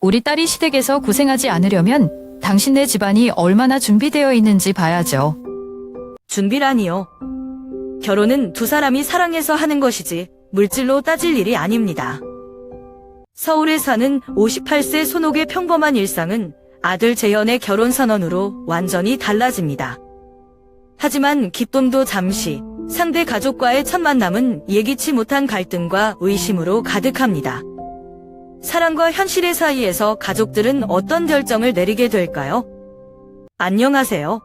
우리 딸이 시댁에서 고생하지 않으려면 당신네 집안이 얼마나 준비되어 있는지 봐야죠. 준비라니요. 결혼은 두 사람이 사랑해서 하는 것이지 물질로 따질 일이 아닙니다. 서울에 사는 58세 손옥의 평범한 일상은 아들 재현의 결혼 선언으로 완전히 달라집니다. 하지만 기쁨도 잠시, 상대 가족과의 첫 만남은 예기치 못한 갈등과 의심으로 가득합니다. 사랑과 현실의 사이에서 가족들은 어떤 결정을 내리게 될까요? 안녕하세요.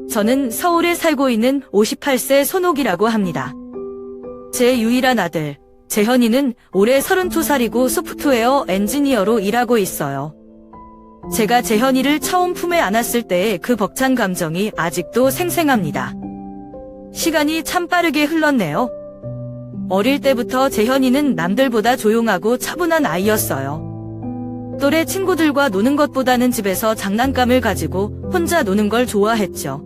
저는 서울에 살고 있는 58세 손옥이라고 합니다. 제 유일한 아들, 재현이는 올해 32살이고 소프트웨어 엔지니어로 일하고 있어요. 제가 재현이를 처음 품에 안았을 때의 그 벅찬 감정이 아직도 생생합니다. 시간이 참 빠르게 흘렀네요. 어릴 때부터 재현이는 남들보다 조용하고 차분한 아이였어요. 또래 친구들과 노는 것보다는 집에서 장난감을 가지고 혼자 노는 걸 좋아했죠.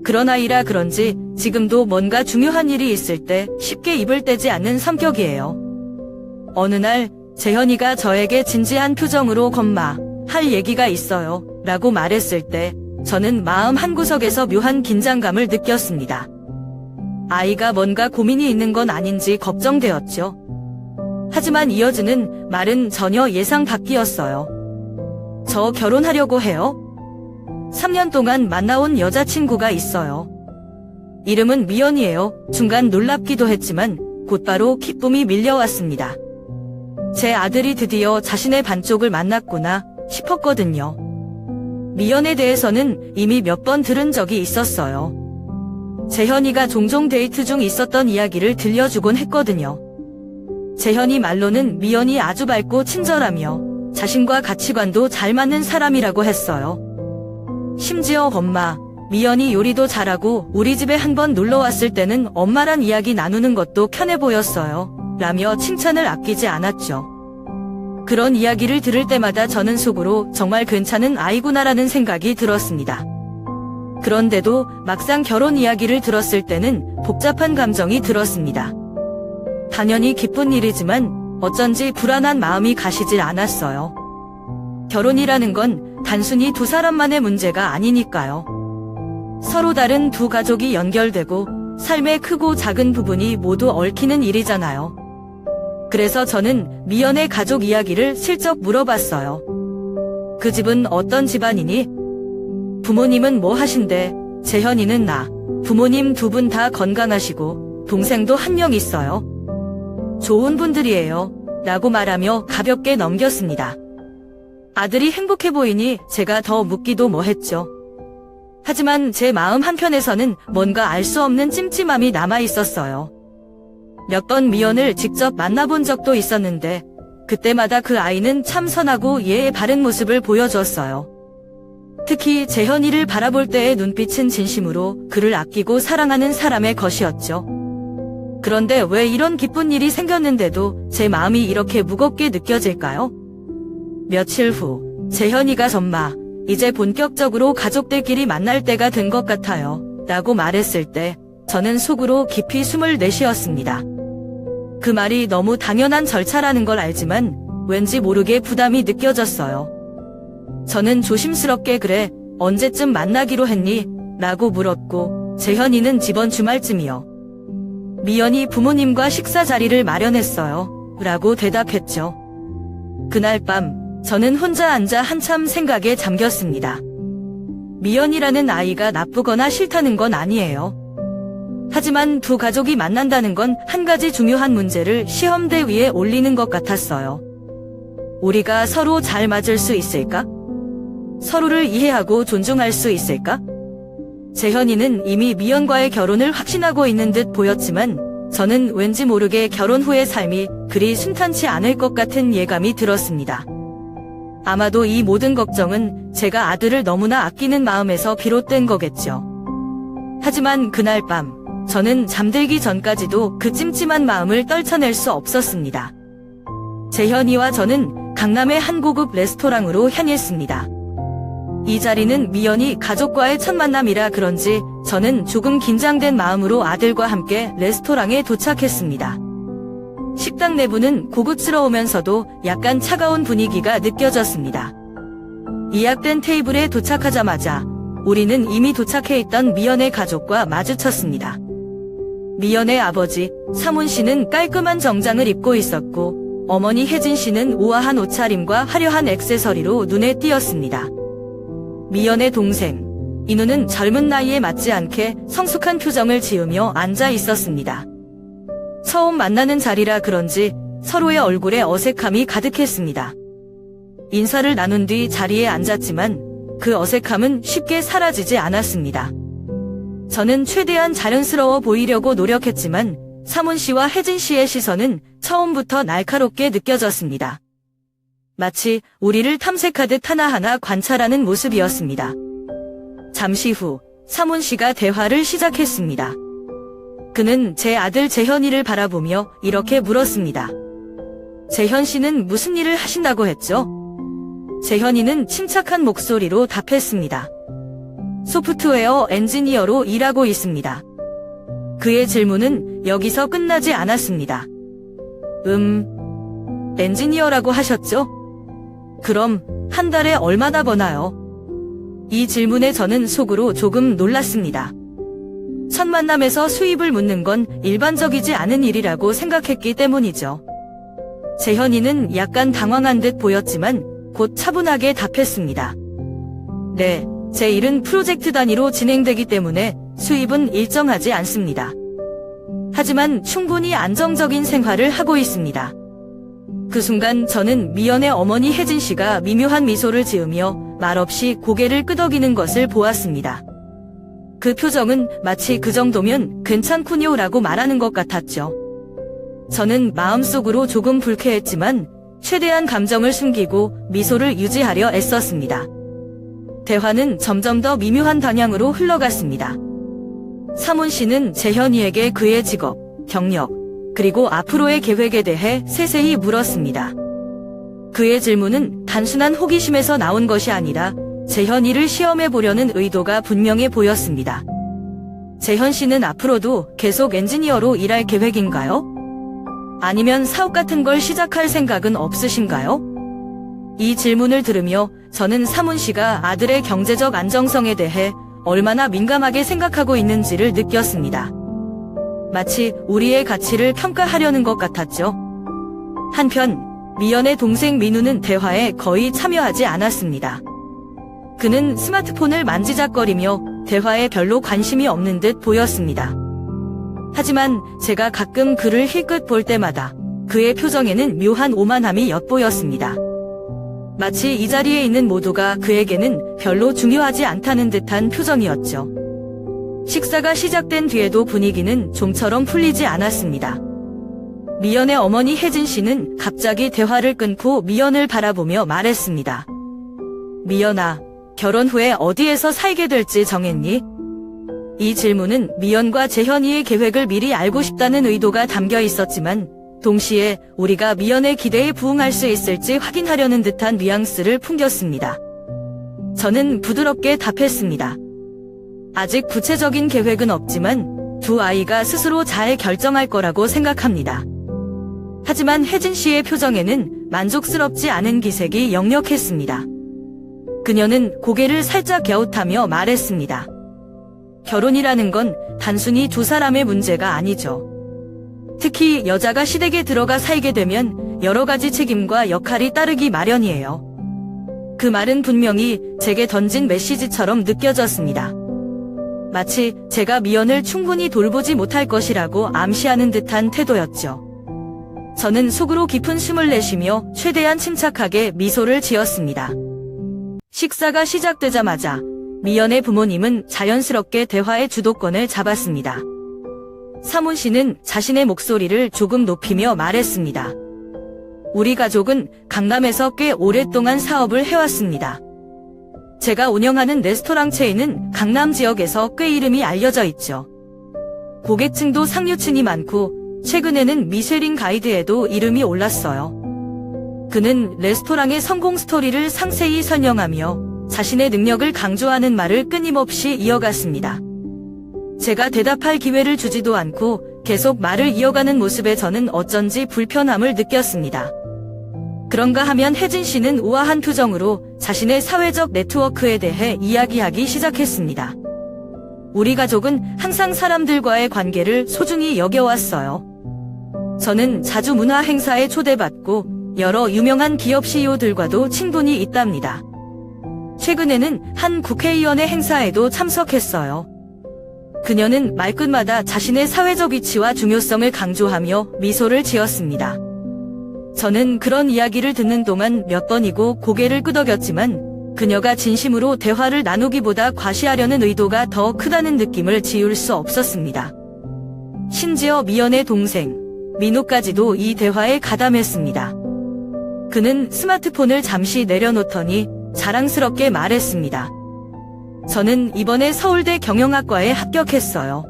그런 아이라 그런지 지금도 뭔가 중요한 일이 있을 때 쉽게 입을 떼지 않는 성격이에요. 어느 날 재현이가 저에게 진지한 표정으로 "엄마, 할 얘기가 있어요" 라고 말했을 때 저는 마음 한구석에서 묘한 긴장감을 느꼈습니다. 아이가 뭔가 고민이 있는 건 아닌지 걱정되었죠. 하지만 이어지는 말은 전혀 예상 밖이었어요. "저 결혼하려고 해요. 3년 동안 만나온 여자친구가 있어요. 이름은 미연이에요." 중간 놀랍기도 했지만 곧바로 기쁨이 밀려왔습니다. 제 아들이 드디어 자신의 반쪽을 만났구나 싶었거든요. 미연에 대해서는 이미 몇 번 들은 적이 있었어요. 재현이가 종종 데이트 중 있었던 이야기를 들려주곤 했거든요. 재현이 말로는 미연이 아주 밝고 친절하며 자신과 가치관도 잘 맞는 사람이라고 했어요. 심지어 "엄마, 미연이 요리도 잘하고 우리 집에 한번 놀러왔을 때는 엄마랑 이야기 나누는 것도 편해 보였어요" 라며 칭찬을 아끼지 않았죠. 그런 이야기를 들을 때마다 저는 속으로 정말 괜찮은 아이구나라는 생각이 들었습니다. 그런데도 막상 결혼 이야기를 들었을 때는 복잡한 감정이 들었습니다. 당연히 기쁜 일이지만 어쩐지 불안한 마음이 가시질 않았어요. 결혼이라는 건 단순히 두 사람만의 문제가 아니니까요. 서로 다른 두 가족이 연결되고 삶의 크고 작은 부분이 모두 얽히는 일이잖아요. 그래서 저는 미연의 가족 이야기를 슬쩍 물어봤어요. "그 집은 어떤 집안이니? 부모님은 뭐 하신대? 재현이는 나. 부모님 두 분 다 건강하시고 동생도 한 명 있어요. 좋은 분들이에요" 라고 말하며 가볍게 넘겼습니다. 아들이 행복해 보이니 제가 더 묻기도 뭐했죠. 하지만 제 마음 한켠에서는 뭔가 알 수 없는 찜찜함이 남아있었어요. 몇 번 미연을 직접 만나본 적도 있었는데 그때마다 그 아이는 참 선하고 예의 바른 모습을 보여줬어요. 특히 재현이를 바라볼 때의 눈빛은 진심으로 그를 아끼고 사랑하는 사람의 것이었죠. 그런데 왜 이런 기쁜 일이 생겼는데도 제 마음이 이렇게 무겁게 느껴질까요? 며칠 후 재현이가 "엄마, 이제 본격적으로 가족들끼리 만날 때가 된 것 같아요" 라고 말했을 때 저는 속으로 깊이 숨을 내쉬었습니다. 그 말이 너무 당연한 절차라는 걸 알지만 왠지 모르게 부담이 느껴졌어요. 저는 조심스럽게 "그래, 언제쯤 만나기로 했니? 라고 물었고 재현이는 "이번 주말쯤이요. 미연이 부모님과 식사 자리를 마련했어요" 라고 대답했죠. 그날 밤 저는 혼자 앉아 한참 생각에 잠겼습니다. 미연이라는 아이가 나쁘거나 싫다는 건 아니에요. 하지만 두 가족이 만난다는 건 한 가지 중요한 문제를 시험대 위에 올리는 것 같았어요. 우리가 서로 잘 맞을 수 있을까? 서로를 이해하고 존중할 수 있을까? 재현이는 이미 미연과의 결혼을 확신하고 있는 듯 보였지만 저는 왠지 모르게 결혼 후의 삶이 그리 순탄치 않을 것 같은 예감이 들었습니다. 아마도 이 모든 걱정은 제가 아들을 너무나 아끼는 마음에서 비롯된 거겠죠. 하지만 그날 밤 저는 잠들기 전까지도 그 찜찜한 마음을 떨쳐낼 수 없었습니다. 재현이와 저는 강남의 한 고급 레스토랑으로 향했습니다. 이 자리는 미연이 가족과의 첫 만남이라 그런지 저는 조금 긴장된 마음으로 아들과 함께 레스토랑에 도착했습니다. 식당 내부는 고급스러우면서도 약간 차가운 분위기가 느껴졌습니다. 예약된 테이블에 도착하자마자 우리는 이미 도착해 있던 미연의 가족과 마주쳤습니다. 미연의 아버지 사문 씨는 깔끔한 정장을 입고 있었고 어머니 혜진 씨는 우아한 옷차림과 화려한 액세서리로 눈에 띄었습니다. 미연의 동생 인우는 젊은 나이에 맞지 않게 성숙한 표정을 지으며 앉아 있었습니다. 처음 만나는 자리라 그런지 서로의 얼굴에 어색함이 가득했습니다. 인사를 나눈 뒤 자리에 앉았지만 그 어색함은 쉽게 사라지지 않았습니다. 저는 최대한 자연스러워 보이려고 노력했지만 사문 씨와 혜진 씨의 시선은 처음부터 날카롭게 느껴졌습니다. 마치 우리를 탐색하듯 하나하나 관찰하는 모습이었습니다. 잠시 후 사문 씨가 대화를 시작했습니다. 그는 제 아들 재현이를 바라보며 이렇게 물었습니다. 재현 씨는 무슨 일을 하신다고 했죠? 재현이는 침착한 목소리로 답했습니다. 소프트웨어 엔지니어로 일하고 있습니다. 그의 질문은 여기서 끝나지 않았습니다. 엔지니어라고 하셨죠? 그럼 한 달에 얼마나 버나요? 이 질문에 저는 속으로 조금 놀랐습니다. 첫 만남에서 수입을 묻는 건 일반적이지 않은 일이라고 생각했기 때문이죠. 재현이는 약간 당황한 듯 보였지만 곧 차분하게 답했습니다. 네, 제 일은 프로젝트 단위로 진행되기 때문에 수입은 일정하지 않습니다. 하지만 충분히 안정적인 생활을 하고 있습니다. 그 순간 저는 미연의 어머니 혜진 씨가 미묘한 미소를 지으며 말없이 고개를 끄덕이는 것을 보았습니다. 그 표정은 마치 그 정도면 괜찮군요라고 말하는 것 같았죠. 저는 마음속으로 조금 불쾌했지만 최대한 감정을 숨기고 미소를 유지하려 애썼습니다. 대화는 점점 더 미묘한 방향으로 흘러갔습니다. 사문 씨는 재현이에게 그의 직업, 경력, 그리고 앞으로의 계획에 대해 세세히 물었습니다. 그의 질문은 단순한 호기심에서 나온 것이 아니라 재현이를 시험해보려는 의도가 분명해 보였습니다. 재현 씨는 앞으로도 계속 엔지니어로 일할 계획인가요? 아니면 사업 같은 걸 시작할 생각은 없으신가요? 이 질문을 들으며 저는 사문 씨가 아들의 경제적 안정성에 대해 얼마나 민감하게 생각하고 있는지를 느꼈습니다. 마치 우리의 가치를 평가하려는 것 같았죠. 한편 미연의 동생 민우는 대화에 거의 참여하지 않았습니다. 그는 스마트폰을 만지작거리며 대화에 별로 관심이 없는 듯 보였습니다. 하지만 제가 가끔 그를 힐끗 볼 때마다 그의 표정에는 묘한 오만함이 엿보였습니다. 마치 이 자리에 있는 모두가 그에게는 별로 중요하지 않다는 듯한 표정이었죠. 식사가 시작된 뒤에도 분위기는 좀처럼 풀리지 않았습니다. 미연의 어머니 혜진 씨는 갑자기 대화를 끊고 미연을 바라보며 말했습니다. 미연아, 결혼 후에 어디에서 살게 될지 정했니? 이 질문은 미연과 재현이의 계획을 미리 알고 싶다는 의도가 담겨 있었지만 동시에 우리가 미연의 기대에 부응할 수 있을지 확인하려는 듯한 뉘앙스를 풍겼습니다. 저는 부드럽게 답했습니다. 아직 구체적인 계획은 없지만 두 아이가 스스로 잘 결정할 거라고 생각합니다. 하지만 혜진 씨의 표정에는 만족스럽지 않은 기색이 역력했습니다. 그녀는 고개를 살짝 갸웃하며 말했습니다. 결혼이라는 건 단순히 두 사람의 문제가 아니죠. 특히 여자가 시댁에 들어가 살게 되면 여러 가지 책임과 역할이 따르기 마련이에요. 그 말은 분명히 제게 던진 메시지처럼 느껴졌습니다. 마치 제가 미연을 충분히 돌보지 못할 것이라고 암시하는 듯한 태도였죠. 저는 속으로 깊은 숨을 내쉬며 최대한 침착하게 미소를 지었습니다. 식사가 시작되자마자 미연의 부모님은 자연스럽게 대화의 주도권을 잡았습니다. 사문 씨는 자신의 목소리를 조금 높이며 말했습니다. 우리 가족은 강남에서 꽤 오랫동안 사업을 해왔습니다. 제가 운영하는 레스토랑 체인은 강남 지역에서 꽤 이름이 알려져 있죠. 고객층도 상류층이 많고 최근에는 미쉐린 가이드에도 이름이 올랐어요. 그는 레스토랑의 성공 스토리를 상세히 설명하며 자신의 능력을 강조하는 말을 끊임없이 이어갔습니다. 제가 대답할 기회를 주지도 않고 계속 말을 이어가는 모습에 저는 어쩐지 불편함을 느꼈습니다. 그런가 하면 혜진 씨는 우아한 표정으로 자신의 사회적 네트워크에 대해 이야기하기 시작했습니다. 우리 가족은 항상 사람들과의 관계를 소중히 여겨왔어요. 저는 자주 문화 행사에 초대받고 여러 유명한 기업 CEO들과도 친분이 있답니다. 최근에는 한 국회의원의 행사에도 참석했어요. 그녀는 말끝마다 자신의 사회적 위치와 중요성을 강조하며 미소를 지었습니다. 저는 그런 이야기를 듣는 동안 몇 번이고 고개를 끄덕였지만 그녀가 진심으로 대화를 나누기보다 과시하려는 의도가 더 크다는 느낌을 지울 수 없었습니다. 심지어 미연의 동생, 민우까지도 이 대화에 가담했습니다. 그는 스마트폰을 잠시 내려놓더니 자랑스럽게 말했습니다. 저는 이번에 서울대 경영학과에 합격했어요.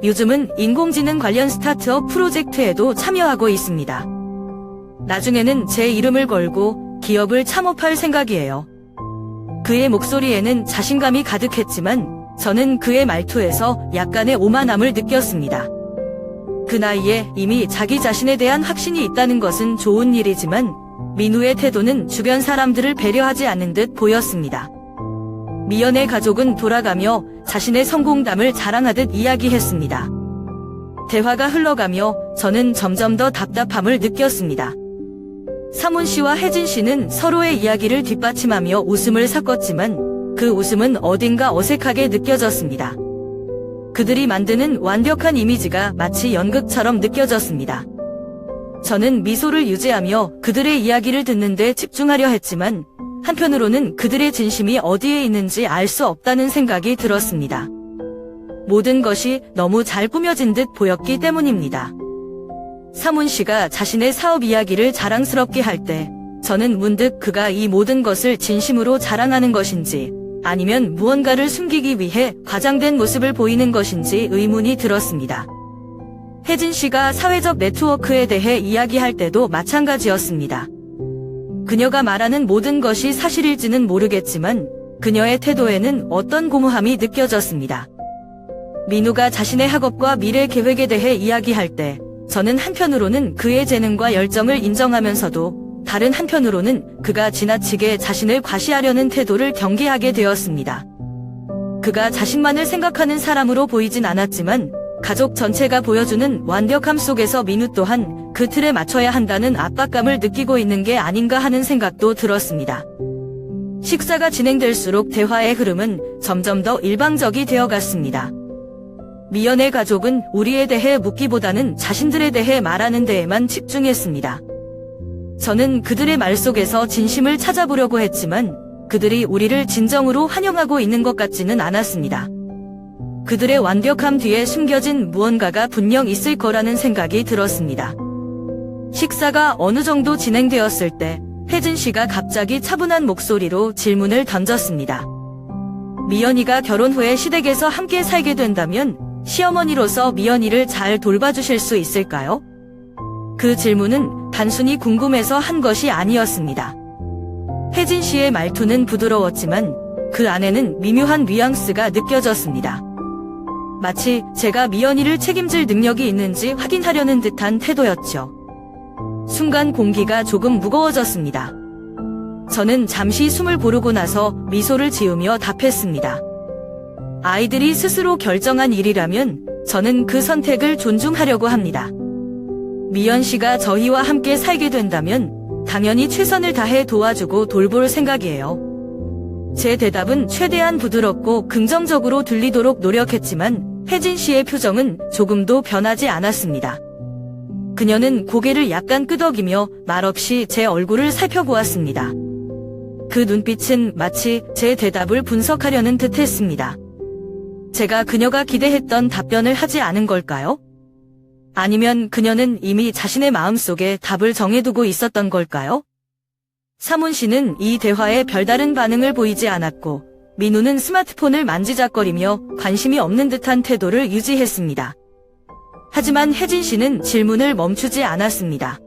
요즘은 인공지능 관련 스타트업 프로젝트에도 참여하고 있습니다. 나중에는 제 이름을 걸고 기업을 창업할 생각이에요. 그의 목소리에는 자신감이 가득했지만 저는 그의 말투에서 약간의 오만함을 느꼈습니다. 그 나이에 이미 자기 자신에 대한 확신이 있다는 것은 좋은 일이지만 민우의 태도는 주변 사람들을 배려하지 않는 듯 보였습니다. 미연의 가족은 돌아가며 자신의 성공담을 자랑하듯 이야기했습니다. 대화가 흘러가며 저는 점점 더 답답함을 느꼈습니다. 사문 씨와 혜진 씨는 서로의 이야기를 뒷받침하며 웃음을 섞었지만 그 웃음은 어딘가 어색하게 느껴졌습니다. 그들이 만드는 완벽한 이미지가 마치 연극처럼 느껴졌습니다. 저는 미소를 유지하며 그들의 이야기를 듣는 데 집중하려 했지만 한편으로는 그들의 진심이 어디에 있는지 알 수 없다는 생각이 들었습니다. 모든 것이 너무 잘 꾸며진 듯 보였기 때문입니다. 사문 씨가 자신의 사업 이야기를 자랑스럽게 할 때 저는 문득 그가 이 모든 것을 진심으로 자랑하는 것인지 아니면 무언가를 숨기기 위해 과장된 모습을 보이는 것인지 의문이 들었습니다. 혜진 씨가 사회적 네트워크에 대해 이야기할 때도 마찬가지였습니다. 그녀가 말하는 모든 것이 사실일지는 모르겠지만 그녀의 태도에는 어떤 고무함이 느껴졌습니다. 민우가 자신의 학업과 미래 계획에 대해 이야기할 때 저는 한편으로는 그의 재능과 열정을 인정하면서도 다른 한편으로는 그가 지나치게 자신을 과시하려는 태도를 경계하게 되었습니다. 그가 자신만을 생각하는 사람으로 보이진 않았지만 가족 전체가 보여주는 완벽함 속에서 민우 또한 그 틀에 맞춰야 한다는 압박감을 느끼고 있는 게 아닌가 하는 생각도 들었습니다. 식사가 진행될수록 대화의 흐름은 점점 더 일방적이 되어갔습니다. 미연의 가족은 우리에 대해 묻기보다는 자신들에 대해 말하는 데에만 집중했습니다. 저는 그들의 말 속에서 진심을 찾아보려고 했지만 그들이 우리를 진정으로 환영하고 있는 것 같지는 않았습니다. 그들의 완벽함 뒤에 숨겨진 무언가가 분명 있을 거라는 생각이 들었습니다. 식사가 어느 정도 진행되었을 때 혜진 씨가 갑자기 차분한 목소리로 질문을 던졌습니다. 미연이가 결혼 후에 시댁에서 함께 살게 된다면 시어머니로서 미연이를 잘 돌봐주실 수 있을까요? 그 질문은 단순히 궁금해서 한 것이 아니었습니다. 혜진 씨의 말투는 부드러웠지만 그 안에는 미묘한 뉘앙스가 느껴졌습니다. 마치 제가 미연이를 책임질 능력이 있는지 확인하려는 듯한 태도였죠. 순간 공기가 조금 무거워졌습니다. 저는 잠시 숨을 고르고 나서 미소를 지으며 답했습니다. 아이들이 스스로 결정한 일이라면 저는 그 선택을 존중하려고 합니다. 미연 씨가 저희와 함께 살게 된다면 당연히 최선을 다해 도와주고 돌볼 생각이에요. 제 대답은 최대한 부드럽고 긍정적으로 들리도록 노력했지만 혜진 씨의 표정은 조금도 변하지 않았습니다. 그녀는 고개를 약간 끄덕이며 말없이 제 얼굴을 살펴보았습니다. 그 눈빛은 마치 제 대답을 분석하려는 듯 했습니다. 제가 그녀가 기대했던 답변을 하지 않은 걸까요? 아니면 그녀는 이미 자신의 마음속에 답을 정해두고 있었던 걸까요? 사문 씨는 이 대화에 별다른 반응을 보이지 않았고 민우는 스마트폰을 만지작거리며 관심이 없는 듯한 태도를 유지했습니다. 하지만 혜진 씨는 질문을 멈추지 않았습니다.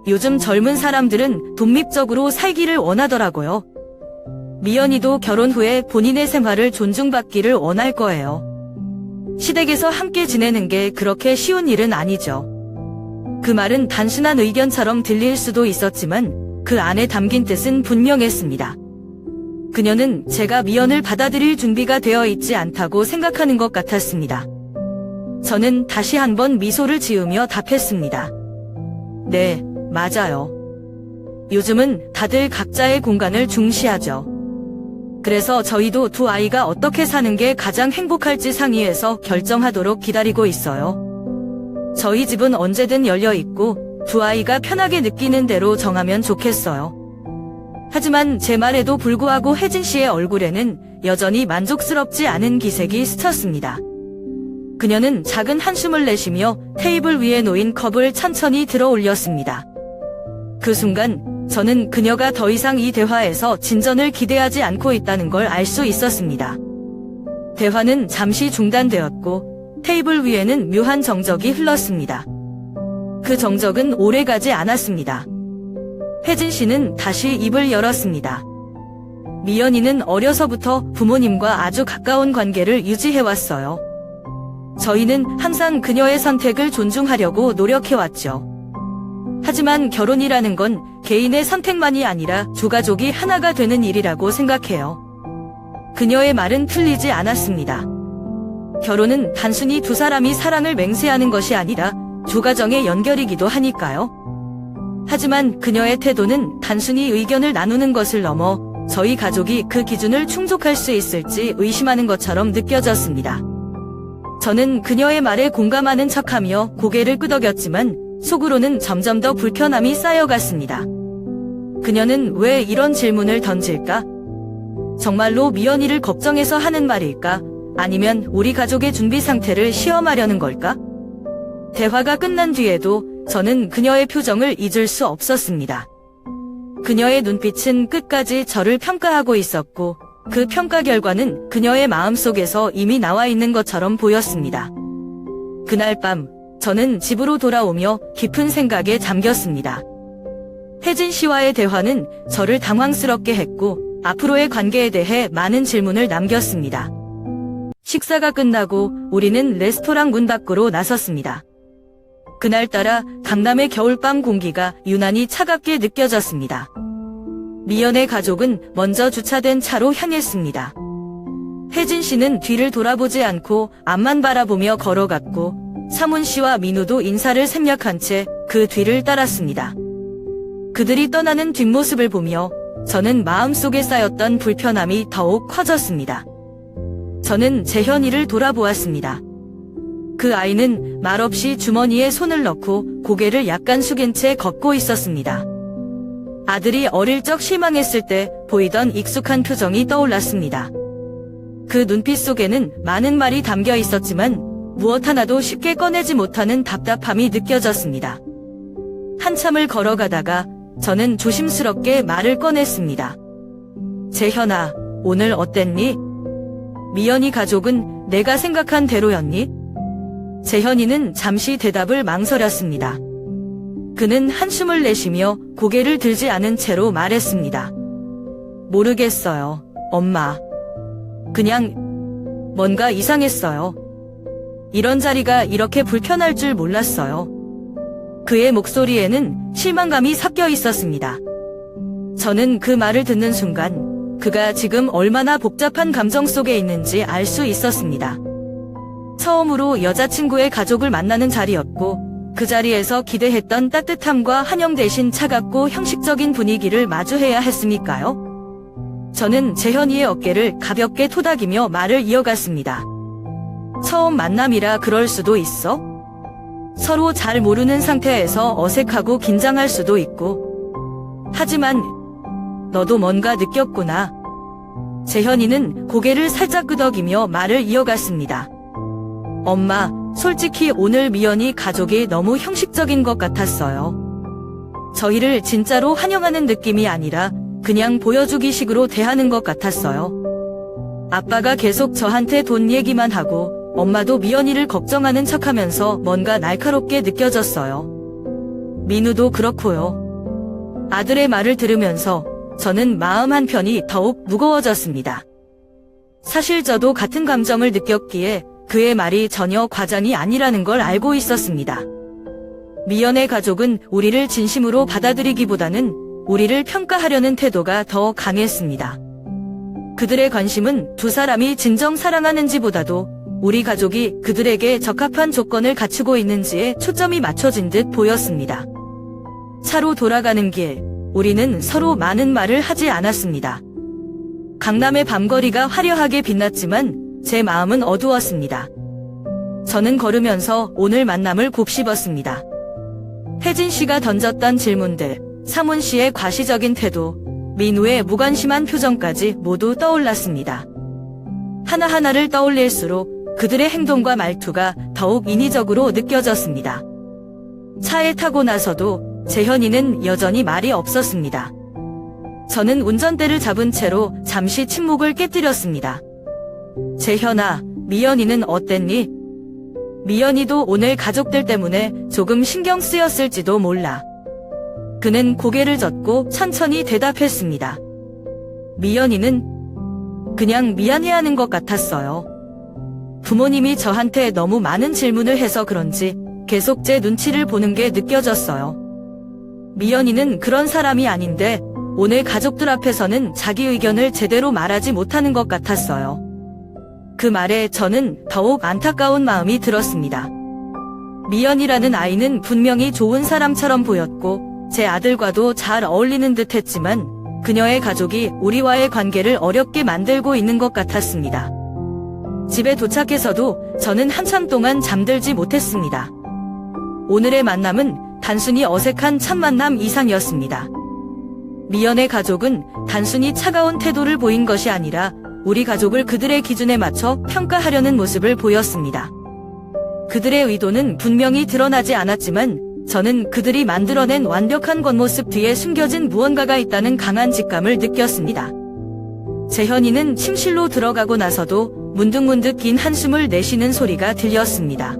요즘 젊은 사람들은 독립적으로 살기를 원하더라고요. 미연이도 결혼 후에 본인의 생활을 존중받기를 원할 거예요. 시댁에서 함께 지내는 게 그렇게 쉬운 일은 아니죠. 그 말은 단순한 의견처럼 들릴 수도 있었지만 그 안에 담긴 뜻은 분명했습니다. 그녀는 제가 미연을 받아들일 준비가 되어 있지 않다고 생각하는 것 같았습니다. 저는 다시 한번 미소를 지으며 답했습니다. 네, 맞아요. 요즘은 다들 각자의 공간을 중시하죠. 그래서 저희도 두 아이가 어떻게 사는 게 가장 행복할지 상의해서 결정하도록 기다리고 있어요. 저희 집은 언제든 열려 있고 두 아이가 편하게 느끼는 대로 정하면 좋겠어요. 하지만 제 말에도 불구하고 혜진 씨의 얼굴에는 여전히 만족스럽지 않은 기색이 스쳤습니다. 그녀는 작은 한숨을 내쉬며 테이블 위에 놓인 컵을 천천히 들어 올렸습니다. 그 순간 저는 그녀가 더 이상 이 대화에서 진전을 기대하지 않고 있다는 걸 알 수 있었습니다. 대화는 잠시 중단되었고 테이블 위에는 묘한 정적이 흘렀습니다. 그 정적은 오래가지 않았습니다. 혜진 씨는 다시 입을 열었습니다. 미연이는 어려서부터 부모님과 아주 가까운 관계를 유지해왔어요. 저희는 항상 그녀의 선택을 존중하려고 노력해왔죠. 하지만 결혼이라는 건 개인의 선택만이 아니라 두 가족이 하나가 되는 일이라고 생각해요. 그녀의 말은 틀리지 않았습니다. 결혼은 단순히 두 사람이 사랑을 맹세하는 것이 아니라 두 가정의 연결이기도 하니까요. 하지만 그녀의 태도는 단순히 의견을 나누는 것을 넘어 저희 가족이 그 기준을 충족할 수 있을지 의심하는 것처럼 느껴졌습니다. 저는 그녀의 말에 공감하는 척하며 고개를 끄덕였지만 속으로는 점점 더 불편함이 쌓여갔습니다. 그녀는 왜 이런 질문을 던질까? 정말로 미연이를 걱정해서 하는 말일까? 아니면 우리 가족의 준비 상태를 시험하려는 걸까? 대화가 끝난 뒤에도 저는 그녀의 표정을 잊을 수 없었습니다. 그녀의 눈빛은 끝까지 저를 평가하고 있었고 그 평가 결과는 그녀의 마음속에서 이미 나와 있는 것처럼 보였습니다. 그날 밤 저는 집으로 돌아오며 깊은 생각에 잠겼습니다. 혜진 씨와의 대화는 저를 당황스럽게 했고 앞으로의 관계에 대해 많은 질문을 남겼습니다. 식사가 끝나고 우리는 레스토랑 문 밖으로 나섰습니다. 그날따라 강남의 겨울밤 공기가 유난히 차갑게 느껴졌습니다. 미연의 가족은 먼저 주차된 차로 향했습니다. 혜진 씨는 뒤를 돌아보지 않고 앞만 바라보며 걸어갔고 사문 씨와 민우도 인사를 생략한 채 그 뒤를 따랐습니다. 그들이 떠나는 뒷모습을 보며 저는 마음속에 쌓였던 불편함이 더욱 커졌습니다. 저는 재현이를 돌아보았습니다. 그 아이는 말없이 주머니에 손을 넣고 고개를 약간 숙인 채 걷고 있었습니다. 아들이 어릴 적 실망했을 때 보이던 익숙한 표정이 떠올랐습니다. 그 눈빛 속에는 많은 말이 담겨 있었지만 무엇 하나도 쉽게 꺼내지 못하는 답답함이 느껴졌습니다. 한참을 걸어가다가 저는 조심스럽게 말을 꺼냈습니다. 재현아, 오늘 어땠니? 미연이 가족은 내가 생각한 대로였니? 재현이는 잠시 대답을 망설였습니다. 그는 한숨을 내쉬며 고개를 들지 않은 채로 말했습니다. 모르겠어요, 엄마. 그냥 뭔가 이상했어요. 이런 자리가 이렇게 불편할 줄 몰랐어요. 그의 목소리에는 실망감이 섞여 있었습니다. 저는 그 말을 듣는 순간 그가 지금 얼마나 복잡한 감정 속에 있는지 알 수 있었습니다. 처음으로 여자친구의 가족을 만나는 자리였고 그 자리에서 기대했던 따뜻함과 한영 대신 차갑고 형식적인 분위기를 마주해야 했으니까요. 저는 재현이의 어깨를 가볍게 토닥이며 말을 이어갔습니다. 처음 만남이라 그럴 수도 있어? 서로 잘 모르는 상태에서 어색하고 긴장할 수도 있고. 하지만 너도 뭔가 느꼈구나. 재현이는 고개를 살짝 끄덕이며 말을 이어갔습니다. 엄마, 솔직히 오늘 미연이 가족이 너무 형식적인 것 같았어요. 저희를 진짜로 환영하는 느낌이 아니라 그냥 보여주기식으로 대하는 것 같았어요. 아빠가 계속 저한테 돈 얘기만 하고 엄마도 미연이를 걱정하는 척하면서 뭔가 날카롭게 느껴졌어요. 민우도 그렇고요. 아들의 말을 들으면서 저는 마음 한편이 더욱 무거워졌습니다. 사실 저도 같은 감정을 느꼈기에 그의 말이 전혀 과장이 아니라는 걸 알고 있었습니다. 미연의 가족은 우리를 진심으로 받아들이기보다는 우리를 평가하려는 태도가 더 강했습니다. 그들의 관심은 두 사람이 진정 사랑하는지보다도 우리 가족이 그들에게 적합한 조건을 갖추고 있는지에 초점이 맞춰진 듯 보였습니다. 차로 돌아가는 길, 우리는 서로 많은 말을 하지 않았습니다. 강남의 밤거리가 화려하게 빛났지만 제 마음은 어두웠습니다. 저는 걸으면서 오늘 만남을 곱씹었습니다. 혜진 씨가 던졌던 질문들, 사문 씨의 과시적인 태도, 민우의 무관심한 표정까지 모두 떠올랐습니다. 하나하나를 떠올릴수록 그들의 행동과 말투가 더욱 인위적으로 느껴졌습니다. 차에 타고 나서도 재현이는 여전히 말이 없었습니다. 저는 운전대를 잡은 채로 잠시 침묵을 깨뜨렸습니다. 재현아, 미연이는 어땠니? 미연이도 오늘 가족들 때문에 조금 신경 쓰였을지도 몰라. 그는 고개를 젓고 천천히 대답했습니다. 미연이는 그냥 미안해하는 것 같았어요. 부모님이 저한테 너무 많은 질문을 해서 그런지 계속 제 눈치를 보는 게 느껴졌어요. 미연이는 그런 사람이 아닌데 오늘 가족들 앞에서는 자기 의견을 제대로 말하지 못하는 것 같았어요. 그 말에 저는 더욱 안타까운 마음이 들었습니다. 미연이라는 아이는 분명히 좋은 사람처럼 보였고 제 아들과도 잘 어울리는 듯 했지만 그녀의 가족이 우리와의 관계를 어렵게 만들고 있는 것 같았습니다. 집에 도착해서도 저는 한참 동안 잠들지 못했습니다. 오늘의 만남은 단순히 어색한 첫 만남 이상이었습니다. 미연의 가족은 단순히 차가운 태도를 보인 것이 아니라 우리 가족을 그들의 기준에 맞춰 평가하려는 모습을 보였습니다. 그들의 의도는 분명히 드러나지 않았지만 저는 그들이 만들어낸 완벽한 겉모습 뒤에 숨겨진 무언가가 있다는 강한 직감을 느꼈습니다. 재현이는 침실로 들어가고 나서도 문득문득 긴 한숨을 내쉬는 소리가 들렸습니다.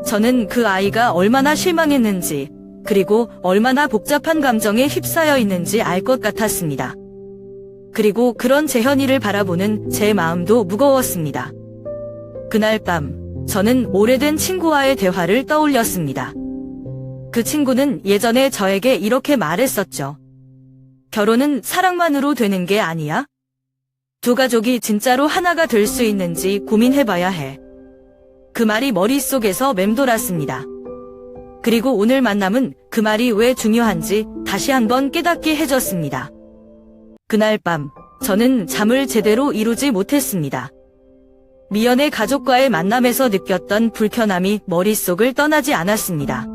저는 그 아이가 얼마나 실망했는지 그리고 얼마나 복잡한 감정에 휩싸여 있는지 알 것 같았습니다. 그리고 그런 재현이를 바라보는 제 마음도 무거웠습니다. 그날 밤 저는 오래된 친구와의 대화를 떠올렸습니다. 그 친구는 예전에 저에게 이렇게 말했었죠. 결혼은 사랑만으로 되는 게 아니야? 두 가족이 진짜로 하나가 될 수 있는지 고민해봐야 해. 그 말이 머릿속에서 맴돌았습니다. 그리고 오늘 만남은 그 말이 왜 중요한지 다시 한번 깨닫게 해줬습니다. 그날 밤 저는 잠을 제대로 이루지 못했습니다. 미연의 가족과의 만남에서 느꼈던 불편함이 머릿속을 떠나지 않았습니다.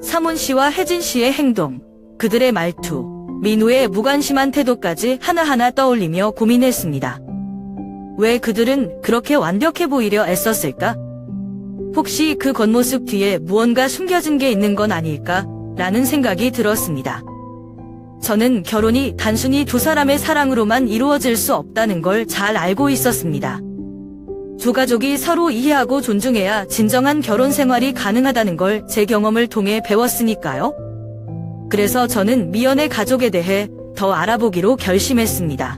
사문 씨와 혜진 씨의 행동, 그들의 말투, 민우의 무관심한 태도까지 하나하나 떠올리며 고민했습니다. 왜 그들은 그렇게 완벽해 보이려 애썼을까? 혹시 그 겉모습 뒤에 무언가 숨겨진 게 있는 건 아닐까? 라는 생각이 들었습니다. 저는 결혼이 단순히 두 사람의 사랑으로만 이루어질 수 없다는 걸 잘 알고 있었습니다. 두 가족이 서로 이해하고 존중해야 진정한 결혼 생활이 가능하다는 걸 제 경험을 통해 배웠으니까요. 그래서 저는 미연의 가족에 대해 더 알아보기로 결심했습니다.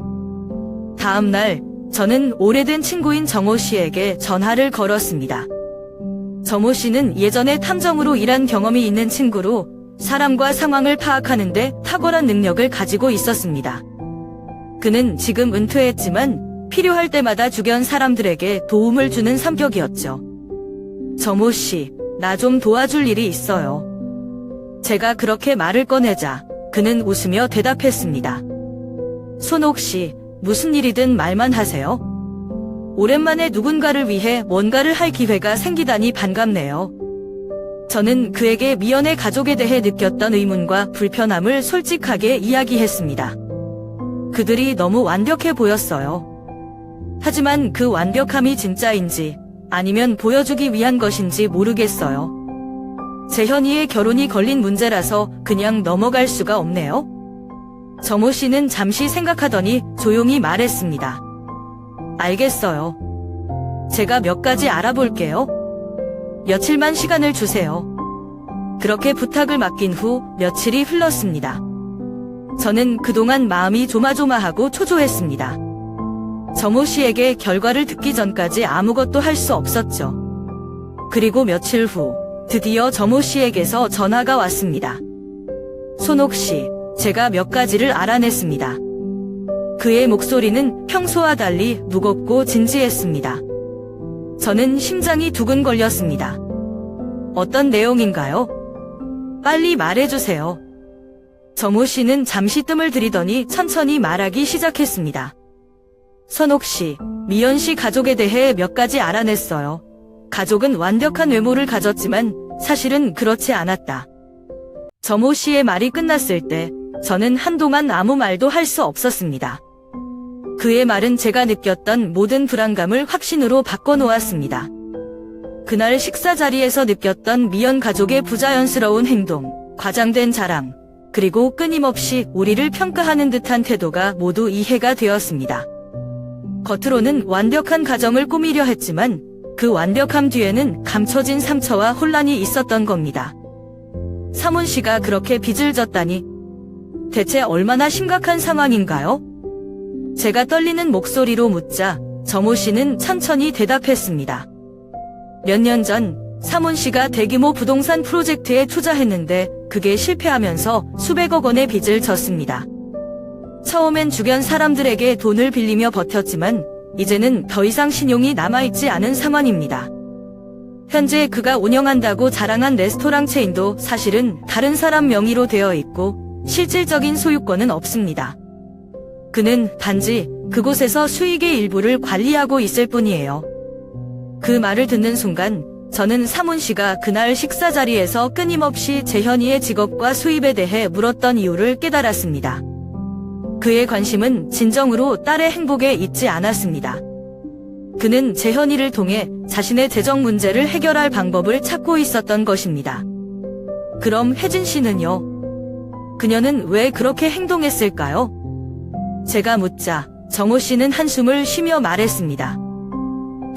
다음 날 저는 오래된 친구인 정호 씨에게 전화를 걸었습니다. 정호 씨는 예전에 탐정으로 일한 경험이 있는 친구로 사람과 상황을 파악하는 데 탁월한 능력을 가지고 있었습니다. 그는 지금 은퇴했지만 필요할 때마다 주변 사람들에게 도움을 주는 성격이었죠. 정호 씨, 나 좀 도와줄 일이 있어요. 제가 그렇게 말을 꺼내자 그는 웃으며 대답했습니다. 손옥 씨, 무슨 일이든 말만 하세요. 오랜만에 누군가를 위해 뭔가를 할 기회가 생기다니 반갑네요. 저는 그에게 미연의 가족에 대해 느꼈던 의문과 불편함을 솔직하게 이야기했습니다. 그들이 너무 완벽해 보였어요. 하지만 그 완벽함이 진짜인지 아니면 보여주기 위한 것인지 모르겠어요. 재현이의 결혼이 걸린 문제라서 그냥 넘어갈 수가 없네요. 정호 씨는 잠시 생각하더니 조용히 말했습니다. 알겠어요. 제가 몇 가지 알아볼게요. 며칠만 시간을 주세요. 그렇게 부탁을 맡긴 후 며칠이 흘렀습니다. 저는 그동안 마음이 조마조마하고 초조했습니다. 정호 씨에게 결과를 듣기 전까지 아무것도 할 수 없었죠. 그리고 며칠 후 드디어 정호 씨에게서 전화가 왔습니다. 손옥 씨, 제가 몇 가지를 알아냈습니다. 그의 목소리는 평소와 달리 무겁고 진지했습니다. 저는 심장이 두근거렸습니다. 어떤 내용인가요? 빨리 말해주세요. 정호 씨는 잠시 뜸을 들이더니 천천히 말하기 시작했습니다. 선옥 씨, 미연 씨 가족에 대해 몇 가지 알아냈어요. 가족은 완벽한 외모를 가졌지만 사실은 그렇지 않았다. 정호 씨의 말이 끝났을 때 저는 한동안 아무 말도 할 수 없었습니다. 그의 말은 제가 느꼈던 모든 불안감을 확신으로 바꿔놓았습니다. 그날 식사 자리에서 느꼈던 미연 가족의 부자연스러운 행동, 과장된 자랑, 그리고 끊임없이 우리를 평가하는 듯한 태도가 모두 이해가 되었습니다. 겉으로는 완벽한 가정을 꾸미려 했지만 그 완벽함 뒤에는 감춰진 상처와 혼란이 있었던 겁니다. 사문 씨가 그렇게 빚을 졌다니 대체 얼마나 심각한 상황인가요? 제가 떨리는 목소리로 묻자 정호 씨는 천천히 대답했습니다. 몇 년 전 사문 씨가 대규모 부동산 프로젝트에 투자했는데 그게 실패하면서 수백억 원의 빚을 졌습니다. 처음엔 주변 사람들에게 돈을 빌리며 버텼지만 이제는 더 이상 신용이 남아있지 않은 상황입니다. 현재 그가 운영한다고 자랑한 레스토랑 체인도 사실은 다른 사람 명의로 되어 있고 실질적인 소유권은 없습니다. 그는 단지 그곳에서 수익의 일부를 관리하고 있을 뿐이에요. 그 말을 듣는 순간 저는 사문 씨가 그날 식사 자리에서 끊임없이 재현이의 직업과 수입에 대해 물었던 이유를 깨달았습니다. 그의 관심은 진정으로 딸의 행복에 있지 않았습니다. 그는 재현이를 통해 자신의 재정 문제를 해결할 방법을 찾고 있었던 것입니다. 그럼 혜진 씨는요? 그녀는 왜 그렇게 행동했을까요? 제가 묻자 정호 씨는 한숨을 쉬며 말했습니다.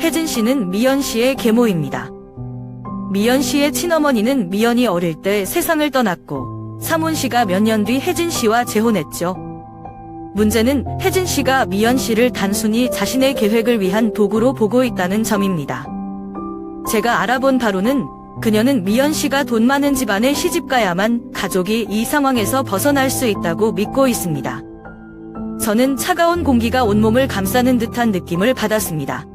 혜진 씨는 미연 씨의 계모입니다. 미연 씨의 친어머니는 미연이 어릴 때 세상을 떠났고 사문 씨가 몇 년 뒤 혜진 씨와 재혼했죠. 문제는 혜진 씨가 미연 씨를 단순히 자신의 계획을 위한 도구로 보고 있다는 점입니다. 제가 알아본 바로는 그녀는 미연 씨가 돈 많은 집안에 시집가야만 가족이 이 상황에서 벗어날 수 있다고 믿고 있습니다. 저는 차가운 공기가 온몸을 감싸는 듯한 느낌을 받았습니다.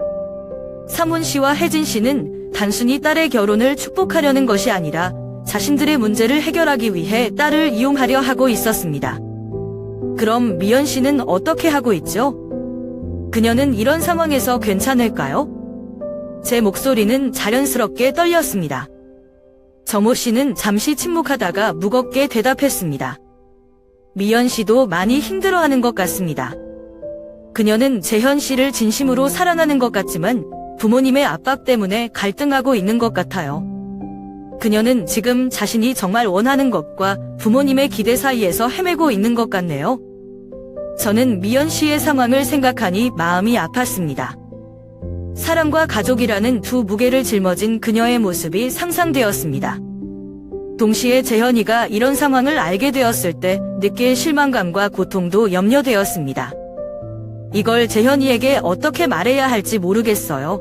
사문 씨와 혜진 씨는 단순히 딸의 결혼을 축복하려는 것이 아니라 자신들의 문제를 해결하기 위해 딸을 이용하려 하고 있었습니다. 그럼 미연 씨는 어떻게 하고 있죠? 그녀는 이런 상황에서 괜찮을까요? 제 목소리는 자연스럽게 떨렸습니다. 정호 씨는 잠시 침묵하다가 무겁게 대답했습니다. 미연 씨도 많이 힘들어하는 것 같습니다. 그녀는 재현 씨를 진심으로 사랑하는 것 같지만 부모님의 압박 때문에 갈등하고 있는 것 같아요. 그녀는 지금 자신이 정말 원하는 것과 부모님의 기대 사이에서 헤매고 있는 것 같네요. 저는 미연 씨의 상황을 생각하니 마음이 아팠습니다. 사랑과 가족이라는 두 무게를 짊어진 그녀의 모습이 상상되었습니다. 동시에 재현이가 이런 상황을 알게 되었을 때 느낄 실망감과 고통도 염려되었습니다. 이걸 재현이에게 어떻게 말해야 할지 모르겠어요.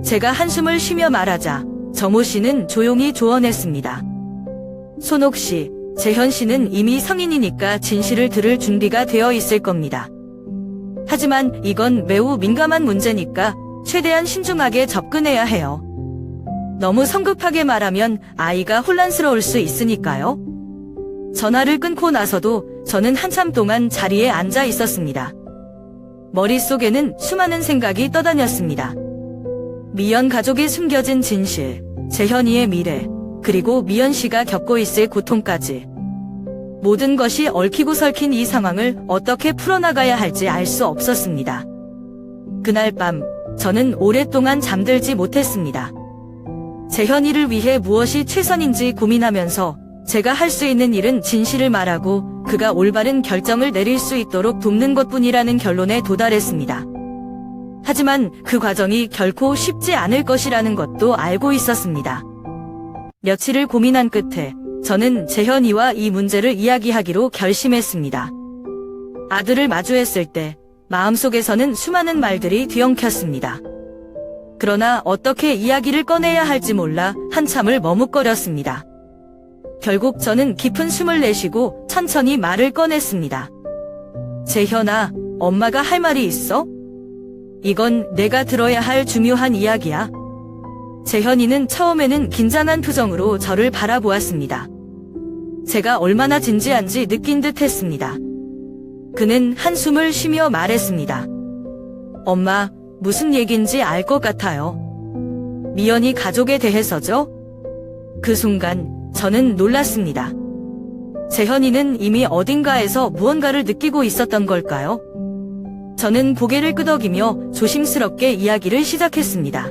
제가 한숨을 쉬며 말하자 정호 씨는 조용히 조언했습니다. 손옥 씨, 재현 씨는 이미 성인이니까 진실을 들을 준비가 되어 있을 겁니다. 하지만 이건 매우 민감한 문제니까 최대한 신중하게 접근해야 해요. 너무 성급하게 말하면 아이가 혼란스러울 수 있으니까요. 전화를 끊고 나서도 저는 한참 동안 자리에 앉아 있었습니다. 머릿속에는 수많은 생각이 떠다녔습니다. 미연 가족이 숨겨진 진실, 재현이의 미래, 그리고 미연 씨가 겪고 있을 고통까지. 모든 것이 얽히고 설킨 이 상황을 어떻게 풀어나가야 할지 알 수 없었습니다. 그날 밤, 저는 오랫동안 잠들지 못했습니다. 재현이를 위해 무엇이 최선인지 고민하면서 제가 할 수 있는 일은 진실을 말하고 그가 올바른 결정을 내릴 수 있도록 돕는 것뿐이라는 결론에 도달했습니다. 하지만 그 과정이 결코 쉽지 않을 것이라는 것도 알고 있었습니다. 며칠을 고민한 끝에 저는 재현이와 이 문제를 이야기하기로 결심했습니다. 아들을 마주했을 때 마음속에서는 수많은 말들이 뒤엉켰습니다. 그러나 어떻게 이야기를 꺼내야 할지 몰라 한참을 머뭇거렸습니다. 결국 저는 깊은 숨을 내쉬고 천천히 말을 꺼냈습니다. 재현아, 엄마가 할 말이 있어? 이건 내가 들어야 할 중요한 이야기야. 재현이는 처음에는 긴장한 표정으로 저를 바라보았습니다. 제가 얼마나 진지한지 느낀 듯 했습니다. 그는 한숨을 쉬며 말했습니다. 엄마, 무슨 얘긴지 알 것 같아요. 미연이 가족에 대해서죠? 그 순간 저는 놀랐습니다. 재현이는 이미 어딘가에서 무언가를 느끼고 있었던 걸까요? 저는 고개를 끄덕이며 조심스럽게 이야기를 시작했습니다.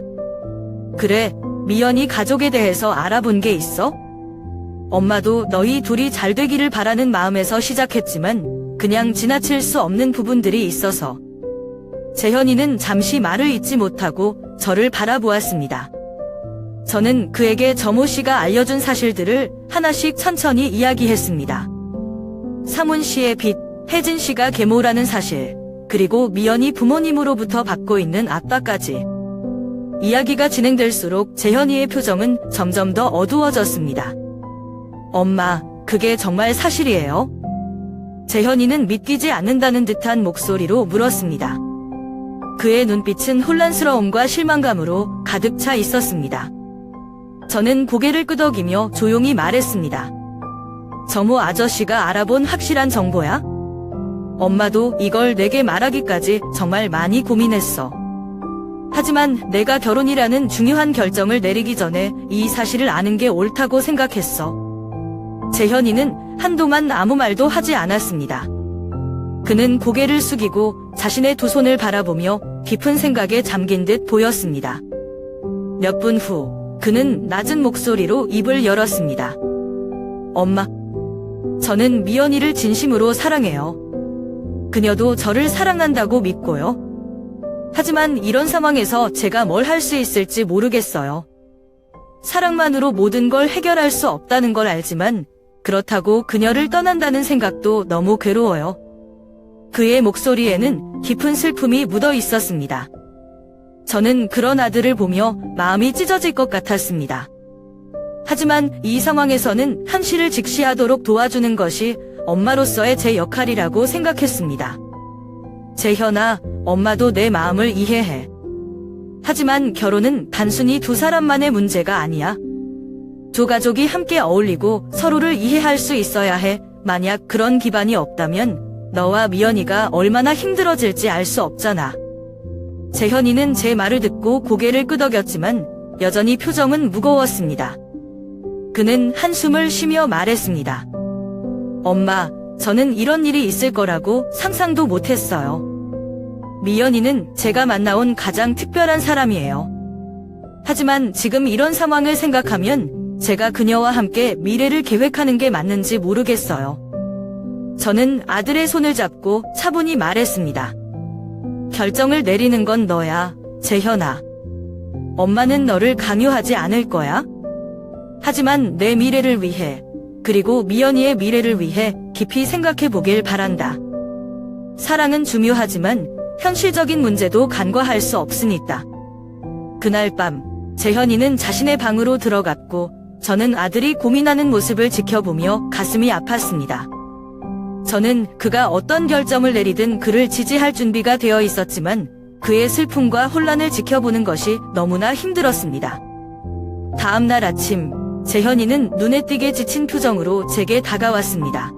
그래, 미연이 가족에 대해서 알아본 게 있어? 엄마도 너희 둘이 잘 되기를 바라는 마음에서 시작했지만 그냥 지나칠 수 없는 부분들이 있어서. 재현이는 잠시 말을 잇지 못하고 저를 바라보았습니다. 저는 그에게 정호 씨가 알려준 사실들을 하나씩 천천히 이야기했습니다. 사문 씨의 빚, 혜진 씨가 계모라는 사실, 그리고 미연이 부모님으로부터 받고 있는 압박까지. 이야기가 진행될수록 재현이의 표정은 점점 더 어두워졌습니다. 엄마, 그게 정말 사실이에요? 재현이는 믿기지 않는다는 듯한 목소리로 물었습니다. 그의 눈빛은 혼란스러움과 실망감으로 가득 차 있었습니다. 저는 고개를 끄덕이며 조용히 말했습니다. 정호 아저씨가 알아본 확실한 정보야? 엄마도 이걸 내게 말하기까지 정말 많이 고민했어. 하지만 내가 결혼이라는 중요한 결정을 내리기 전에 이 사실을 아는 게 옳다고 생각했어. 재현이는 한동안 아무 말도 하지 않았습니다. 그는 고개를 숙이고 자신의 두 손을 바라보며 깊은 생각에 잠긴 듯 보였습니다. 몇 분 후, 그는 낮은 목소리로 입을 열었습니다. 엄마, 저는 미연이를 진심으로 사랑해요. 그녀도 저를 사랑한다고 믿고요. 하지만 이런 상황에서 제가 뭘 할 수 있을지 모르겠어요. 사랑만으로 모든 걸 해결할 수 없다는 걸 알지만 그렇다고 그녀를 떠난다는 생각도 너무 괴로워요. 그의 목소리에는 깊은 슬픔이 묻어 있었습니다. 저는 그런 아들을 보며 마음이 찢어질 것 같았습니다. 하지만 이 상황에서는 현실을 직시하도록 도와주는 것이 엄마로서의 제 역할이라고 생각했습니다. 재현아, 엄마도 내 마음을 이해해. 하지만 결혼은 단순히 두 사람만의 문제가 아니야. 두 가족이 함께 어울리고 서로를 이해할 수 있어야 해. 만약 그런 기반이 없다면 너와 미연이가 얼마나 힘들어질지 알 수 없잖아. 재현이는 제 말을 듣고 고개를 끄덕였지만 여전히 표정은 무거웠습니다. 그는 한숨을 쉬며 말했습니다. 엄마, 저는 이런 일이 있을 거라고 상상도 못했어요. 미연이는 제가 만나온 가장 특별한 사람이에요. 하지만 지금 이런 상황을 생각하면 제가 그녀와 함께 미래를 계획하는 게 맞는지 모르겠어요. 저는 아들의 손을 잡고 차분히 말했습니다. 결정을 내리는 건 너야, 재현아. 엄마는 너를 강요하지 않을 거야. 하지만 내 미래를 위해, 그리고 미연이의 미래를 위해 깊이 생각해 보길 바란다. 사랑은 중요하지만 현실적인 문제도 간과할 수 없으니까. 그날 밤, 재현이는 자신의 방으로 들어갔고 저는 아들이 고민하는 모습을 지켜보며 가슴이 아팠습니다. 저는 그가 어떤 결정을 내리든 그를 지지할 준비가 되어 있었지만 그의 슬픔과 혼란을 지켜보는 것이 너무나 힘들었습니다. 다음 날 아침, 재현이는 눈에 띄게 지친 표정으로 제게 다가왔습니다.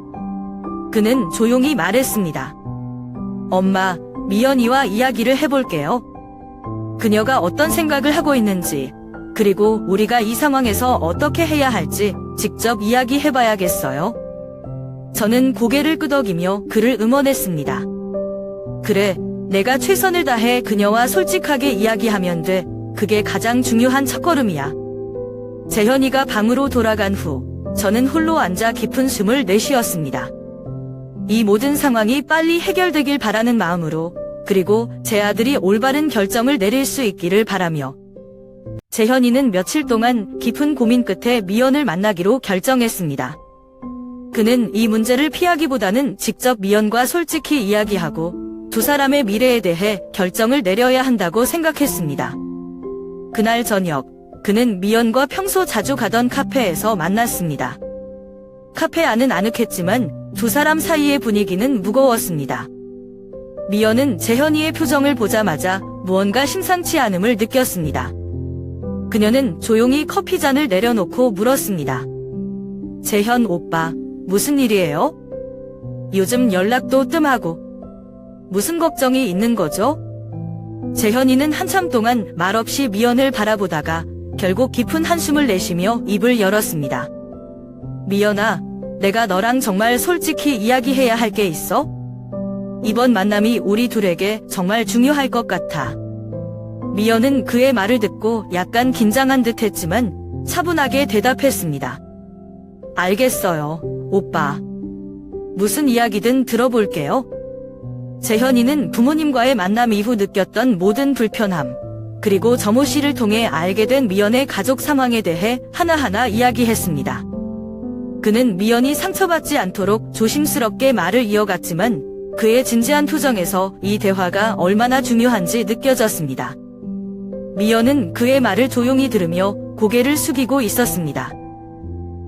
그는 조용히 말했습니다. 엄마, 미연이와 이야기를 해볼게요. 그녀가 어떤 생각을 하고 있는지, 그리고 우리가 이 상황에서 어떻게 해야 할지 직접 이야기해봐야겠어요. 저는 고개를 끄덕이며 그를 응원했습니다. 그래, 내가 최선을 다해 그녀와 솔직하게 이야기하면 돼. 그게 가장 중요한 첫걸음이야. 재현이가 방으로 돌아간 후 저는 홀로 앉아 깊은 숨을 내쉬었습니다. 이 모든 상황이 빨리 해결되길 바라는 마음으로, 그리고 제 아들이 올바른 결정을 내릴 수 있기를 바라며. 재현이는 며칠 동안 깊은 고민 끝에 미연을 만나기로 결정했습니다. 그는 이 문제를 피하기보다는 직접 미연과 솔직히 이야기하고 두 사람의 미래에 대해 결정을 내려야 한다고 생각했습니다. 그날 저녁, 그는 미연과 평소 자주 가던 카페에서 만났습니다. 카페 안은 아늑했지만 두 사람 사이의 분위기는 무거웠습니다. 미연은 재현이의 표정을 보자마자 무언가 심상치 않음을 느꼈습니다. 그녀는 조용히 커피잔을 내려놓고 물었습니다. 재현 오빠, 무슨 일이에요? 요즘 연락도 뜸하고. 무슨 걱정이 있는 거죠? 재현이는 한참 동안 말없이 미연을 바라보다가 결국 깊은 한숨을 내쉬며 입을 열었습니다. 미연아, 내가 너랑 정말 솔직히 이야기해야 할 게 있어? 이번 만남이 우리 둘에게 정말 중요할 것 같아. 미연은 그의 말을 듣고 약간 긴장한 듯 했지만 차분하게 대답했습니다. 알겠어요, 오빠. 무슨 이야기든 들어볼게요. 재현이는 부모님과의 만남 이후 느꼈던 모든 불편함, 그리고 점호 씨를 통해 알게 된 미연의 가족 상황에 대해 하나하나 이야기했습니다. 그는 미연이 상처받지 않도록 조심스럽게 말을 이어갔지만 그의 진지한 표정에서 이 대화가 얼마나 중요한지 느껴졌습니다. 미연은 그의 말을 조용히 들으며 고개를 숙이고 있었습니다.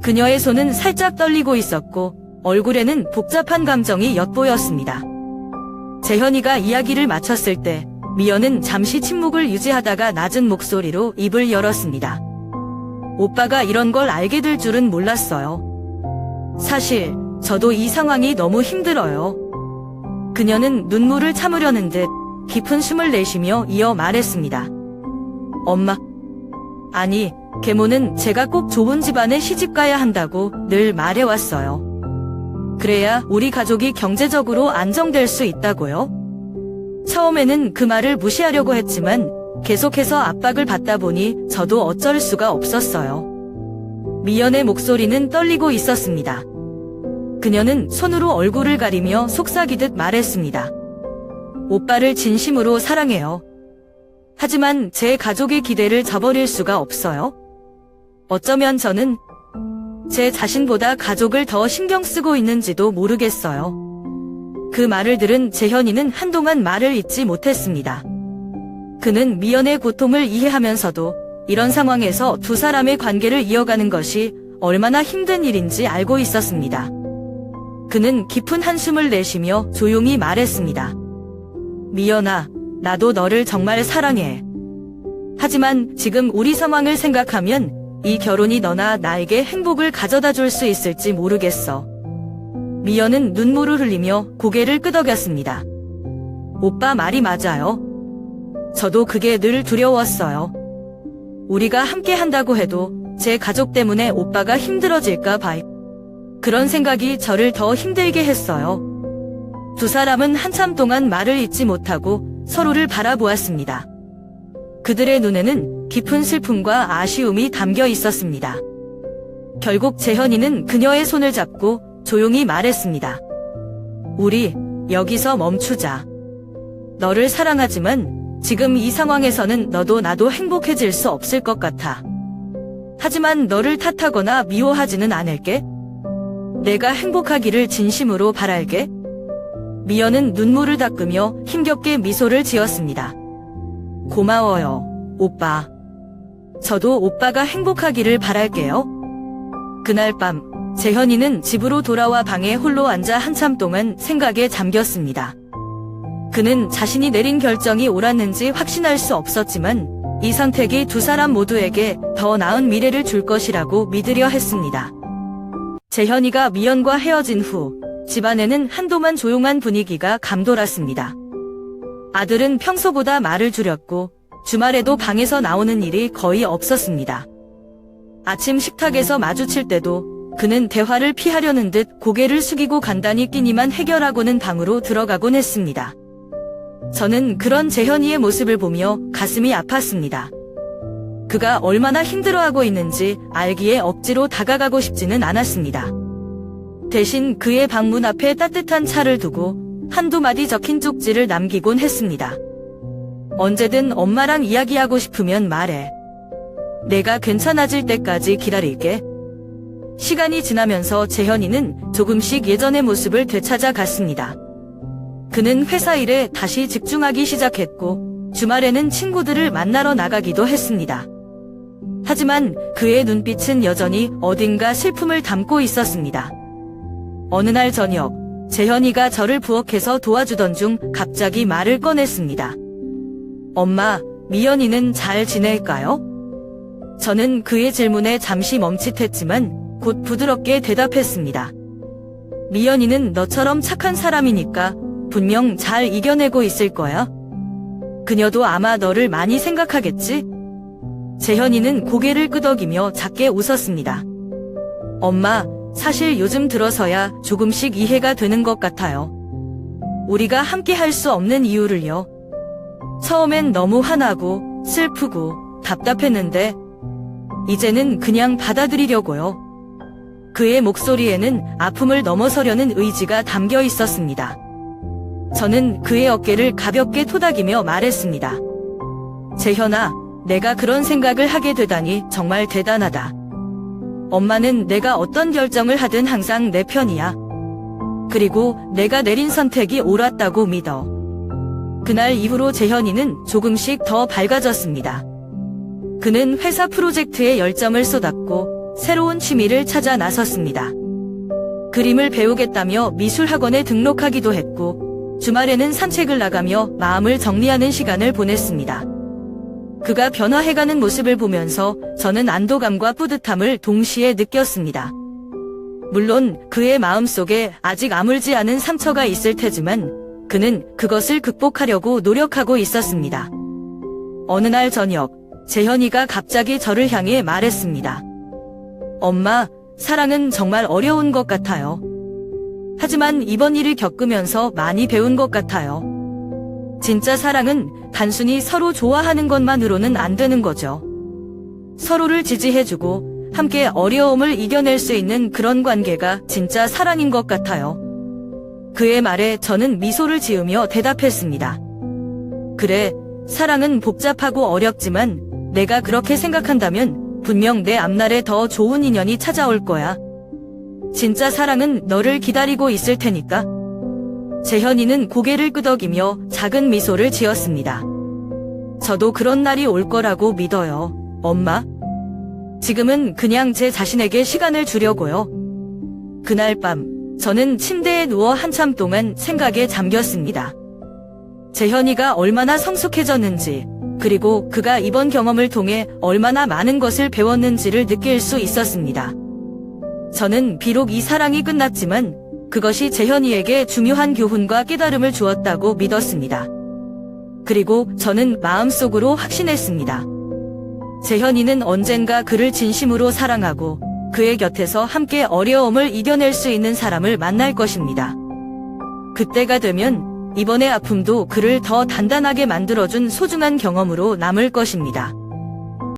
그녀의 손은 살짝 떨리고 있었고 얼굴에는 복잡한 감정이 엿보였습니다. 재현이가 이야기를 마쳤을 때 미연은 잠시 침묵을 유지하다가 낮은 목소리로 입을 열었습니다. 오빠가 이런 걸 알게 될 줄은 몰랐어요. 사실 저도 이 상황이 너무 힘들어요. 그녀는 눈물을 참으려는 듯 깊은 숨을 내쉬며 이어 말했습니다. 엄마. 아니, 계모는 제가 꼭 좋은 집안에 시집가야 한다고 늘 말해왔어요. 그래야 우리 가족이 경제적으로 안정될 수 있다고요. 처음에는 그 말을 무시하려고 했지만 계속해서 압박을 받다 보니 저도 어쩔 수가 없었어요. 미연의 목소리는 떨리고 있었습니다. 그녀는 손으로 얼굴을 가리며 속삭이듯 말했습니다. 오빠를 진심으로 사랑해요. 하지만 제 가족의 기대를 저버릴 수가 없어요. 어쩌면 저는 제 자신보다 가족을 더 신경 쓰고 있는지도 모르겠어요. 그 말을 들은 재현이는 한동안 말을 잇지 못했습니다. 그는 미연의 고통을 이해하면서도 이런 상황에서 두 사람의 관계를 이어가는 것이 얼마나 힘든 일인지 알고 있었습니다. 그는 깊은 한숨을 내쉬며 조용히 말했습니다. 미연아, 나도 너를 정말 사랑해. 하지만 지금 우리 상황을 생각하면 이 결혼이 너나 나에게 행복을 가져다 줄 수 있을지 모르겠어. 미연은 눈물을 흘리며 고개를 끄덕였습니다. 오빠 말이 맞아요. 저도 그게 늘 두려웠어요. 우리가 함께 한다고 해도 제 가족 때문에 오빠가 힘들어질까 봐요. 그런 생각이 저를 더 힘들게 했어요. 두 사람은 한참 동안 말을 잇지 못하고 서로를 바라보았습니다. 그들의 눈에는 깊은 슬픔과 아쉬움이 담겨 있었습니다. 결국 재현이는 그녀의 손을 잡고 조용히 말했습니다. 우리 여기서 멈추자. 너를 사랑하지만 지금 이 상황에서는 너도 나도 행복해질 수 없을 것 같아. 하지만 너를 탓하거나 미워하지는 않을게. 내가 행복하기를 진심으로 바랄게. 미연은 눈물을 닦으며 힘겹게 미소를 지었습니다. 고마워요, 오빠. 저도 오빠가 행복하기를 바랄게요. 그날 밤, 재현이는 집으로 돌아와 방에 홀로 앉아 한참 동안 생각에 잠겼습니다. 그는 자신이 내린 결정이 옳았는지 확신할 수 없었지만 이 선택이 두 사람 모두에게 더 나은 미래를 줄 것이라고 믿으려 했습니다. 재현이가 미연과 헤어진 후 집안에는 한동안 조용한 분위기가 감돌았습니다. 아들은 평소보다 말을 줄였고 주말에도 방에서 나오는 일이 거의 없었습니다. 아침 식탁에서 마주칠 때도 그는 대화를 피하려는 듯 고개를 숙이고 간단히 끼니만 해결하고는 방으로 들어가곤 했습니다. 저는 그런 재현이의 모습을 보며 가슴이 아팠습니다. 그가 얼마나 힘들어하고 있는지 알기에 억지로 다가가고 싶지는 않았습니다. 대신 그의 방문 앞에 따뜻한 차를 두고 한두 마디 적힌 쪽지를 남기곤 했습니다. 언제든 엄마랑 이야기하고 싶으면 말해. 내가 괜찮아질 때까지 기다릴게. 시간이 지나면서 재현이는 조금씩 예전의 모습을 되찾아 갔습니다. 그는 회사 일에 다시 집중하기 시작했고, 주말에는 친구들을 만나러 나가기도 했습니다. 하지만 그의 눈빛은 여전히 어딘가 슬픔을 담고 있었습니다. 어느 날 저녁, 재현이가 저를 부엌에서 도와주던 중 갑자기 말을 꺼냈습니다. 엄마, 미연이는 잘 지낼까요? 저는 그의 질문에 잠시 멈칫했지만 곧 부드럽게 대답했습니다. 미연이는 너처럼 착한 사람이니까 분명 잘 이겨내고 있을 거야. 그녀도 아마 너를 많이 생각하겠지? 재현이는 고개를 끄덕이며 작게 웃었습니다. 엄마, 사실 요즘 들어서야 조금씩 이해가 되는 것 같아요. 우리가 함께 할 수 없는 이유를요. 처음엔 너무 화나고 슬프고 답답했는데 이제는 그냥 받아들이려고요. 그의 목소리에는 아픔을 넘어서려는 의지가 담겨 있었습니다. 저는 그의 어깨를 가볍게 토닥이며 말했습니다. 재현아, 내가 그런 생각을 하게 되다니 정말 대단하다. 엄마는 내가 어떤 결정을 하든 항상 내 편이야. 그리고 내가 내린 선택이 옳았다고 믿어. 그날 이후로 재현이는 조금씩 더 밝아졌습니다. 그는 회사 프로젝트에 열정을 쏟았고 새로운 취미를 찾아 나섰습니다. 그림을 배우겠다며 미술학원에 등록하기도 했고 주말에는 산책을 나가며 마음을 정리하는 시간을 보냈습니다. 그가 변화해가는 모습을 보면서 저는 안도감과 뿌듯함을 동시에 느꼈습니다. 물론 그의 마음속에 아직 아물지 않은 상처가 있을 테지만 그는 그것을 극복하려고 노력하고 있었습니다. 어느 날 저녁, 재현이가 갑자기 저를 향해 말했습니다. 엄마, 사랑은 정말 어려운 것 같아요. 하지만 이번 일을 겪으면서 많이 배운 것 같아요. 진짜 사랑은 단순히 서로 좋아하는 것만으로는 안 되는 거죠. 서로를 지지해주고 함께 어려움을 이겨낼 수 있는 그런 관계가 진짜 사랑인 것 같아요. 그의 말에 저는 미소를 지으며 대답했습니다. 그래, 사랑은 복잡하고 어렵지만 내가 그렇게 생각한다면 분명 내 앞날에 더 좋은 인연이 찾아올 거야. 진짜 사랑은 너를 기다리고 있을 테니까. 재현이는 고개를 끄덕이며 작은 미소를 지었습니다. 저도 그런 날이 올 거라고 믿어요, 엄마. 지금은 그냥 제 자신에게 시간을 주려고요. 그날 밤, 저는 침대에 누워 한참 동안 생각에 잠겼습니다. 재현이가 얼마나 성숙해졌는지, 그리고 그가 이번 경험을 통해 얼마나 많은 것을 배웠는지를 느낄 수 있었습니다. 저는 비록 이 사랑이 끝났지만 그것이 재현이에게 중요한 교훈과 깨달음을 주었다고 믿었습니다. 그리고 저는 마음속으로 확신했습니다. 재현이는 언젠가 그를 진심으로 사랑하고 그의 곁에서 함께 어려움을 이겨낼 수 있는 사람을 만날 것입니다. 그때가 되면 이번의 아픔도 그를 더 단단하게 만들어준 소중한 경험으로 남을 것입니다.